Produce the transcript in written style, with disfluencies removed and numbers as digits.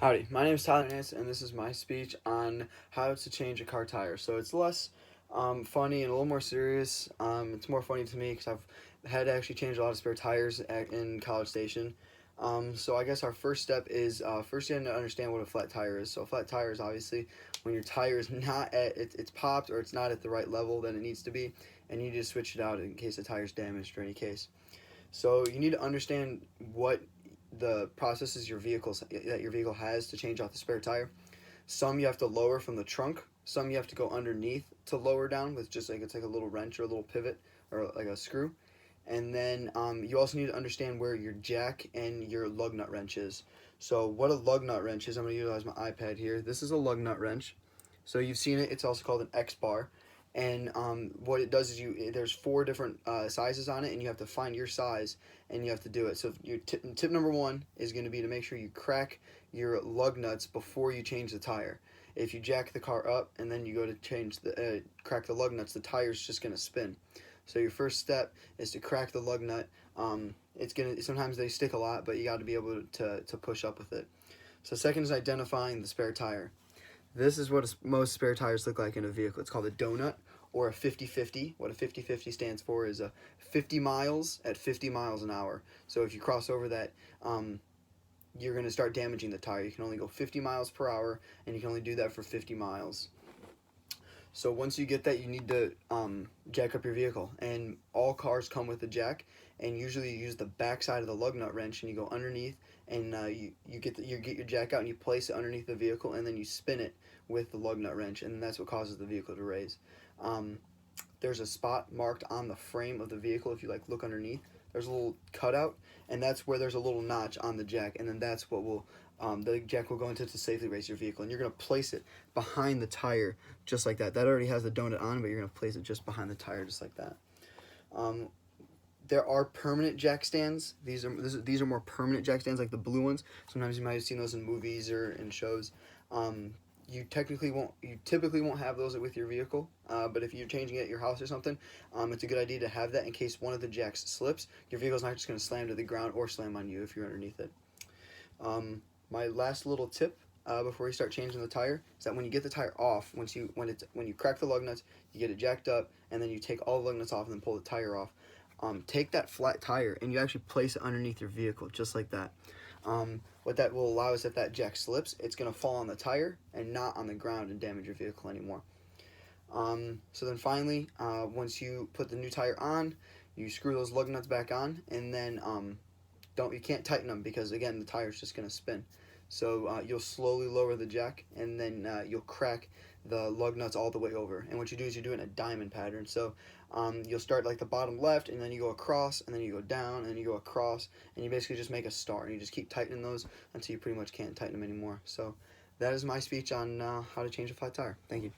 Howdy, my name is Tyler Nance, and this is my speech on how to change a car tire. So it's less funny and a little more serious. It's more funny to me because I've had to actually change a lot of spare tires in College Station. So I guess our first step is first you have to understand what a flat tire is. So a flat tire is obviously when your tire is not at it's popped or it's not at the right level that it needs to be, and you need to switch it out in case the tire's damaged or any case. So you need to understand what the processes that your vehicle has to change out the spare tire. Some you have to lower from the trunk. Some you have to go underneath to lower down with just like it's like a little wrench or a little pivot or like a screw. And then you also need to understand where your jack and your lug nut wrench is. So what a lug nut wrench is, I'm going to utilize my iPad here. This is a lug nut wrench. So you've seen it. It's also called an X bar. And what it does is there's four different sizes on it, and you have to find your size, and you have to do it. So your tip number one is going to be to make sure you crack your lug nuts before you change the tire. If you jack the car up and then you go to change the crack the lug nuts, the tire's just going to spin. So your first step is to crack the lug nut. Sometimes they stick a lot, but you got to be able to push up with it. So second is identifying the spare tire. This is what most spare tires look like in a vehicle. It's called a donut or a 50-50. What a 50-50 stands for is 50 miles at 50 miles an hour. So if you cross over that, you're going to start damaging the tire. You can only go 50 miles per hour, and you can only do that for 50 miles. So once you get that, you need to jack up your vehicle, and all cars come with a jack. And usually you use the back side of the lug nut wrench, and you go underneath, and you get your jack out, and you place it underneath the vehicle, and then you spin it with the lug nut wrench, and that's what causes the vehicle to raise. There's a spot marked on the frame of the vehicle. If you look underneath, there's a little cutout, and that's where there's a little notch on the jack, and then that's what will the jack will go into to safely raise your vehicle. And you're going to place it behind the tire just like that. That already has the donut on, but you're going to place it just behind the tire just like that. There are permanent jack stands. These are more permanent jack stands, like the blue ones. Sometimes you might have seen those in movies or in shows. You typically won't have those with your vehicle, but if you're changing it at your house or something, it's a good idea to have that in case one of the jacks slips. Your vehicle's not just going to slam to the ground or slam on you if you're underneath it. My last little tip before you start changing the tire is that when you get the tire off, when you crack the lug nuts, you get it jacked up, and then you take all the lug nuts off and then pull the tire off. Take that flat tire and you actually place it underneath your vehicle just like that. What that will allow is if that jack slips, it's going to fall on the tire and not on the ground and damage your vehicle anymore. So then finally, once you put the new tire on, you screw those lug nuts back on, and then you can't tighten them because again the tire's just going to spin. So you'll slowly lower the jack, and then you'll crack the lug nuts all the way over. And what you do is you do it in a diamond pattern. So you'll start like the bottom left, and then you go across, and then you go down, and then you go across, and you basically just make a star, and you just keep tightening those until you pretty much can't tighten them anymore. So that is my speech on how to change a flat tire. Thank you.